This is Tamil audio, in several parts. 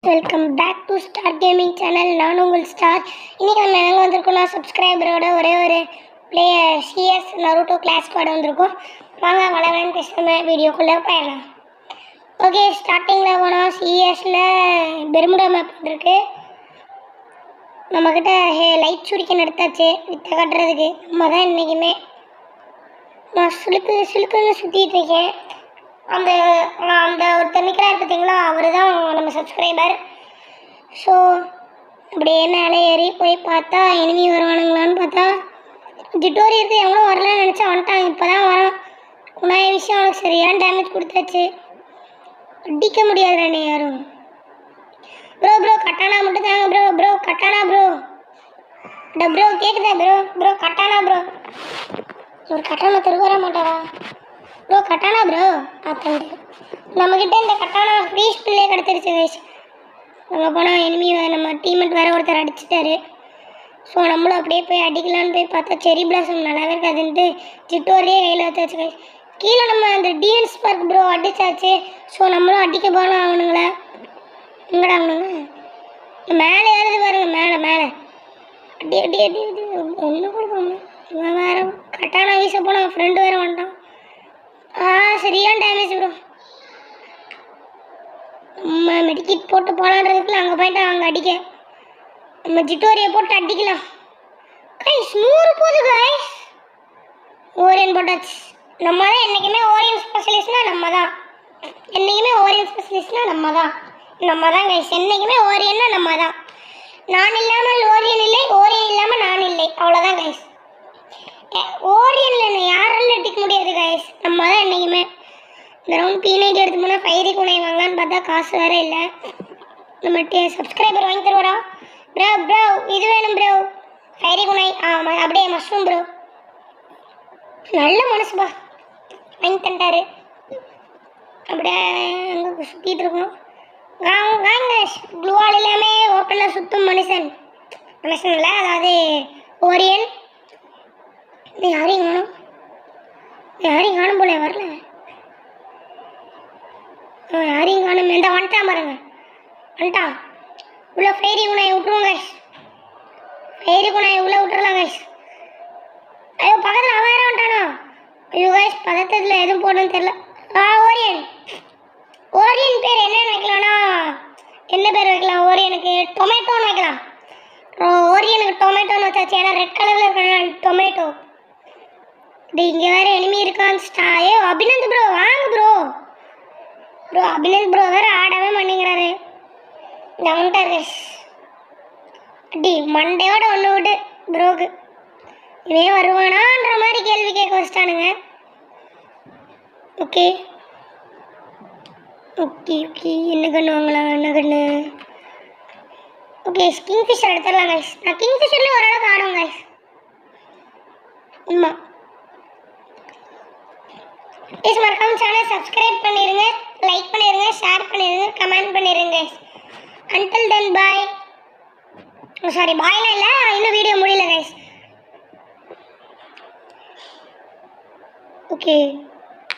Welcome back to star gaming channel. நான் உங்கள் ஸ்டார். இன்றைக்கி நம்ம எங்கே வந்திருக்கோம்னா சப்ஸ்கிரைபரோட ஒரே ஒரு player CS Naruto clash squad வந்திருக்கோம். வாங்க வளவலன்னு பேசாம வீடியோக்குள்ளே போயிடலாம். ஓகே, ஸ்டார்டிங்கில் போனால் சிஎஸில் பெர்முடா மேப் இருக்குது. நம்மக்கிட்ட லைட் சுரிக்கன் எடுத்தாச்சு வித்தை கட்டுறதுக்கு. நம்ம தான் இன்றைக்குமே நான் சுழுக்குன்னு சுற்றிட்டு இருக்கேன். அந்த ஒருத்தர் நிற்கிறார் பார்த்தீங்களா, அவர் தான் நம்ம சப்ஸ்கிரைபர். ஸோ அப்படியே மேலே ஏறி போய் பார்த்தா எனிமி வருவானுங்களான்னு பார்த்தா டிட்டோரி இருக்குது. எவ்வளோ வரலன்னு நினச்சா வந்துட்டாங்க. இப்போ தான் வரான். குணாய விஷயம் அவனுக்கு சரியான டேமேஜ் கொடுத்தாச்சு. அடிக்க முடியாது யாரும். ப்ரோ கட்டானா மட்டும் தாங்க ப்ரோ கட்டானா ப்ரோ கேட்குதா ப்ரோ கட்டானா ப்ரோ. ஒரு கட்டானா திரும்ப வர மாட்டாரா ப்ரோ? கட்டானா ப்ரோ பார்த்துட்டு நம்மக்கிட்ட இந்த கட்டானா ஃப்ரீ ஸ்பில்லே கிடச்சிருச்சு கைஸ். அங்கே போனால் எனிமி நம்ம டீமெட் வேறு ஒருத்தர் அடிச்சிட்டாரு. ஸோ நம்மளும் அப்படியே போய் அடிக்கலான்னு போய் பார்த்தா செரி பிளாசம் நல்லாவே இருக்காதுன்ட்டு ஜிட்டோரியே கையில் வச்சாச்சு கைஸ். கீழே நம்ம அந்த டிஎன் ஸ்பார்க் ப்ரோ அடித்தாச்சு. ஸோ நம்மளும் அடிக்க போகலாம் அவனுங்கள. எங்கடா அவனுங்க மேலே ஏறது பாருங்க, மேலே அடி அடி அடி அடி ஒன்று கூட போகணும். இவன் வேறு கட்டானா வீச போனால் ஃப்ரெண்டு வேறு வந்துட்டான். சரியான டேமேஜ் ப்ரோ. நம்ம மெடிக்கிட் போட்டு போகலான்றதுக்குள்ள அங்கே போயிட்டு அங்கே அடிக்க நம்ம ஜிட்டோரியை போட்டு அடிக்கலாம் கைஸ். 100 போகுது கைஸ். ஓரியன் போட்டாச்சு. நம்ம தான் என்றைக்குமே ஓரியன் ஸ்பெஷலிஸ்ட்னா நம்ம தான். என்றைக்குமே ஓரியன் ஸ்பெஷலிஸ்ட்னா நம்ம தான் கைஸ். என்றைக்குமே ஓரியன்னா நம்ம தான். நான் இல்லாமல் ஓரியன் இல்லை, ஓரியன் இல்லாமல் நான் இல்லை. அவ்வளோதான் கைஸ். ஓரியனில் யாராலும் அடிக்க முடியாது கைஸ். நம்ம தான் என்றைக்குமே. இந்த ரவுண்ட் பீனைக்கு எடுத்து போனால் ஃபைரி குணை வாங்கலான்னு பார்த்தா காசு வேறு இல்லை. நம்ம சப்ஸ்கிரைபர் வாங்கி தருவாரா ப்ரோ? இது வேணும் ப்ரோ, ஃபைரி குணை. அப்படியே மஷ்ரூம் ப்ரோ, நல்ல மனசுப்பா, வாங்கி தந்துட்டாரு. அப்படியே அங்கே சுற்றிட்டு இருக்கோம். வாங்க க்ளூவால் இல்லாமல் ஓப்பனில் சுற்றும் மனுஷன் இல்லை, அதாவது ஓரியன். யாரையும் காணும் போல வரல. யாரையும் காணும். எந்த வந்துட்டான் பாருங்க, வந்துட்டான். உள்ள ஃபைரி குணாயை விட்டுருவோம் கைஸ். ஃபைரி குணாயை உள்ளே விட்டுறலாம் கைஸ். ஐயோ பக்கத்தில் அவன் யாரும் வந்துட்டானோ. ஐயோ கைஸ் பதட்டத்தில் எதுவும் போடணும்னு தெரில. ஓரியன் பேர் என்னன்னு வைக்கலாம்னா என்ன பேர் வைக்கலாம்? ஓரியனுக்கு டொமேட்டோன்னு வைக்கலாம். ஓரியனுக்கு டொமேட்டோன்னு வச்சாச்சு. ஏன்னா ரெட் கலரில் இருக்கனால டொமேட்டோ. இங்கே வேறு எனிமி இருக்கான்னு ஐயோ அபிநந்த் ப்ரோ வாங்க ப்ரோ. அபிநந்த் ப்ரோ வேறு ஆடவே மாட்டேங்கிறாரு. இந்த வந்துட்டார் கைஸ். அடி மண்டையோட ஒன்று விட்டு ப்ரோக்கு. இவன் வருவானான்ற மாதிரி கேள்வி கேட்க வச்சிட்டானுங்க. ஓகே என்ன கண்ணுவாங்களாம், என்ன கண்ணு. ஓகே கிங்ஃபிஷர் எடுத்துடலாம் கைஸ். நான் கிங்ஃபிஷர்லேயே ஓரளவுக்கு ஆடுவோம் கைஸ். உண்மை ப்ளீஸ் மறக்காம சேனல் சப்ஸ்கிரைப் பண்ணிடுங்க, லைக் பண்ணிடுங்க, ஷேர் பண்ணிடுங்க, கமெண்ட் பண்ணிடுங்க கைஸ். அன்டில் தென் பாய். சாரி பாய்லாம் இல்லை, இன்னும் வீடியோ முடியல கைஸ். ஓகே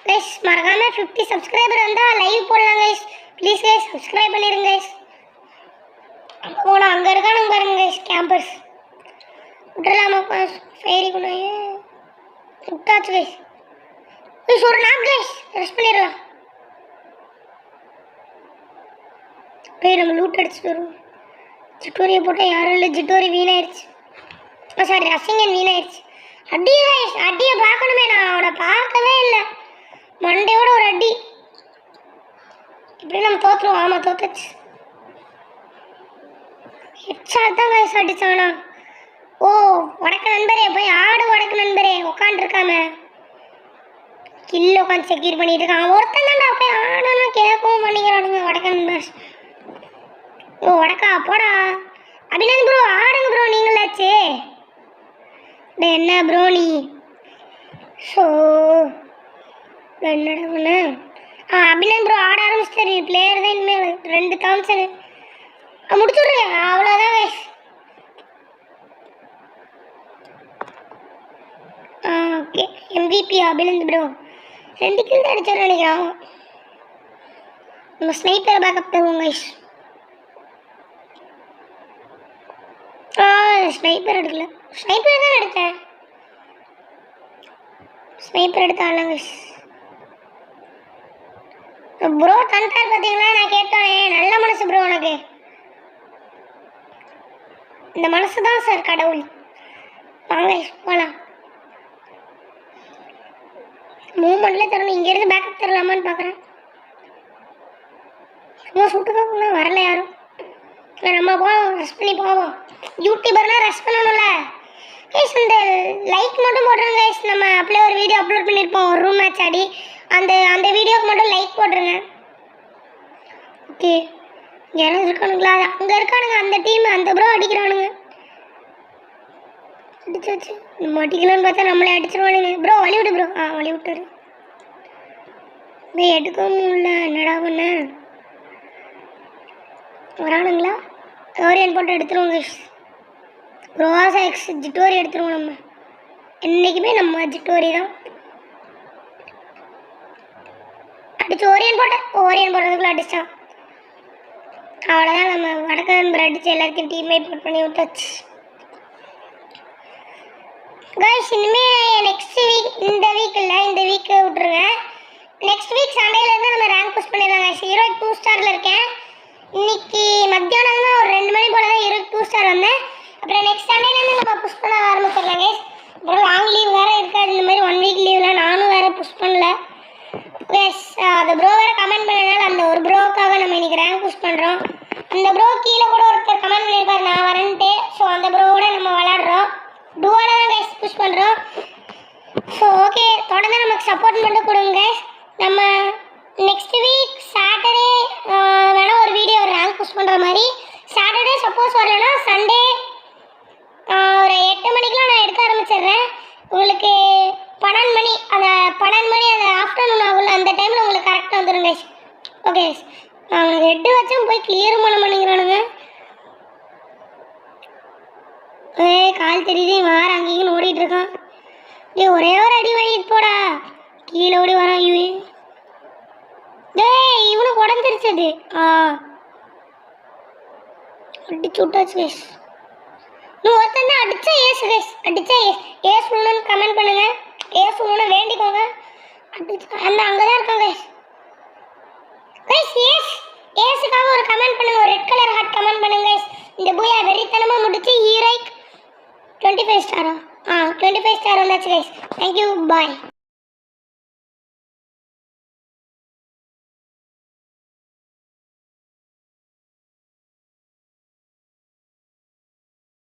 கைஸ் மறக்காம 50 சப்ஸ்கிரைபர் வந்தால் லைவ் போடலாம் கைஸ். ப்ளீஸ் கைஸ் சப்ஸ்கிரைப் பண்ணிடுங்க கைஸ். போனால் அங்கே இருக்கானுங்க பாருங்க கைஸ் கேம்பர்ஸ். விட்டுலாமா ஃபைரி கூட விட்டாச்சு கைஸ். ஒரு நாள் கைஸ் ரெஸ்ட் பண்ணிடலாம். போய் நம்ம லூட் அடிச்சுட்டு வருவோம். ஜிட்டோரியை போட்டால் யாரும் இல்லை. ஜிட்டோரி வீணாயிடுச்சு. சாரி ரசிங்கன் வீணாயிடுச்சு. அடியை பார்க்கணுமே, நான் அவனை பார்க்கவே இல்லை. மண்டையோட ஒரு அடி. இப்படி நம்ம தோற்றுருவோம். ஆமாம் தோத்தாச்சு. ஹெட்ஷாட் தான் கைஸ் அடித்தானா. ஓ வடக்கு நண்பரே, போய் ஆடு வடக்கு நண்பரே. உட்காந்துருக்காம கில்ல உட்காந்து செக்யூர் பண்ணிட்டு இருக்கான். ஒருத்தன் தான்டா போய் ஆடணும் கேட்கவும் பண்ணிக்கிறானுங்க வடக்கு நண்பர். ஓ வடக்கா போடா. அபிநந்த் ப்ரோ ஆடுங்க ப்ரோ, நீங்களாச்சு. என்ன ப்ரோ நீ ஸோ என்னடா ஒன்று. அபிநந்த் ப்ரோ ஆட ஆரம்பிச்சிட்டாரு. பிளேயர் தான் இனிமேல் 2 தாம்சனு முடிச்சுட்ருக்கேன். அவ்வளோதான் guys. Okay MVP Abhinand bro 2 kill அடிச்சாரு நினைக்கிறான். நம்ம ஸ்னைப்பர் பேக்கப் தருவோம் கைஸ். ஸ்னைப்பர் எடுக்கல. ஸ்னைப்பர் தான் எடுத்தேன். ஸ்னைப்பர் எடுத்தாங்க ப்ரோ. தந்தார் பார்த்தீங்களா? நான் கேட்டேன். நல்ல மனசு ப்ரோ உனக்கு. இந்த மனசு தான் சார் கடவுள். வாங்க போகலாம். மூமெண்ட்லேயே தரணும். இங்கேருந்து பேக்கப் தரலாமான்னு பார்க்குறேன். சும்மா சுட்டுக்காங்க வரல யாரும். நம்ம போவோம், ரெஸ்ட் பண்ணி போவோம். யூடியூபர்னால் ரெஸ்ட் பண்ணணும்ல கைஸ். இந்த லைக் மட்டும் போட்டுருங்க கைஸ். நம்ம அப்படியே ஒரு வீடியோ அப்லோட் பண்ணியிருப்போம், ஒரு ரூம் மேட்ச் ஆடி. அந்த வீடியோக்கு மட்டும் லைக் போட்டுருங்க. ஓகே, யாரும் இருக்கானுங்களா? அங்கே இருக்கானுங்க அந்த டீம். அந்த ப்ரோ அடிக்கிறானுங்க. அடிச்சாச்சு. நம்ம அடிக்கலான்னு பார்த்தா நம்மளே அடிச்சிருவானுங்க. ப்ரோ வழி விடு ப்ரோ. வழி விட்டாரு. எடுக்கவும் இல்லை. என்னடா பண்ண வரானுங்களா? ஓரியன் போட்டு எடுத்துருவோம் கைஸ். ரோசா எக்ஸ் ஜிட்டோரி எடுத்துருவோம். நம்ம என்றைக்குமே நம்ம ஜிட்டோரி தான் அடிச்சு. ஓரியன் போடுறதுக்குள்ள அடிச்சான். அவ்வளோதான். நம்ம வடக்கு நண்பர் அடித்து எல்லாத்தையும் டீமே போட் பண்ணி விட்டாச்சு கைஸ். இனிமேல் நெக்ஸ்ட் வீக், இந்த வீக் இல்லை, இந்த வீக்கு விட்ருங்க. நெக்ஸ்ட் வீக் சண்டேலேருந்து நம்ம ரேங்க் புஷ் பண்ணிடலாம் கைஸ். ஹீரோயிக் 2 ஸ்டாரில் இருக்கேன். இன்னைக்கு மத்தியானம் தான் ஒரு 2 மணி போல தான் ஹீரோயிக் 2 ஸ்டார் வந்தேன். அப்புறம் நெக்ஸ்ட் சண்டேலேருந்து நம்ம புஷ் பண்ண ஆரம்பிச்சிடலாம் கைஸ். அப்புறம் லாங் லீவ் வேறு இருக்காது. இந்த மாதிரி 1 வீக் லீவில் நானும் வேறு புஷ் பண்ணல கைஸ். அந்த ப்ரோ வேறு கமெண்ட் பண்ணனால அந்த ஒரு ப்ரோக்காக நம்ம இன்றைக்கி ரேங்க் புஷ் பண்ணுறோம். அந்த ப்ரோ கீழே கூட ஒருத்தர் கமெண்ட் பண்ணியிருப்பார் நான் வரேன்ட்டு. ஸோ அந்த ப்ரோவோட நம்ம விளாட்றோம். டூவால தான் கைஸ் புஷ் பண்ணுறோம். ஸோ ஓகே, தொடர்ந்து நமக்கு சப்போர்ட் மட்டும் கொடுங்க கைஸ். நம்ம நெக்ஸ்ட் வீக் சாட்டர்டே வேணால் ஒரு வீடியோ ரேங்க் புஷ் பண்ணுற மாதிரி. சாட்டர்டே சப்போஸ் வரலன்னா சண்டே ஒரு 8 மணிக்கெலாம் நான் எடுக்க ஆரம்பிச்சிடுறேன். உங்களுக்கு 12 மணி அந்த ஆஃப்டர்நூன் ஆகும்ல, அந்த டைமில் உங்களுக்கு கரெக்டாக வந்துடும் கைஸ். ஓகே, அவனுக்கு ஹெட்டு வச்சும் போய் கிளியரும் பண்ண மாட்டேங்கிறானுங்க. கால் தெரியுது. வார அங்கேயும் ஓடிட்டு இருக்கான். ஒரே ஒரு அடி வாங்கிட்டு போடா. கீழே ஓடி வரான் இவன். இவனுக்கு உடஞ்சிருச்சது. அடிச்சு விட்டாச்சு கைஸ். ஒருத்தன் தான் அடிச்சா ஏசு கைஸ். அடிச்சா ஏசுன்னு கமெண்ட் பண்ணுங்க. ஏசுன்னு வேண்டிக்கோங்க. அடிச்சு அந்த அங்கதான் இருக்காங்க கைஸ். கைஸ் ஏசுக்காக ஒரு கமெண்ட் பண்ணுங்க. ஒரு ரெட் கலர் ஹார்ட் கமெண்ட் பண்ணுங்க கைஸ். இந்த பூயா வெறித்தனமா முடிச்சு ஹீரோயிக் 25 ஸ்டாரா 25 ஸ்டார் வந்தாச்சு கைஸ். தேங்க்யூ, பாய்.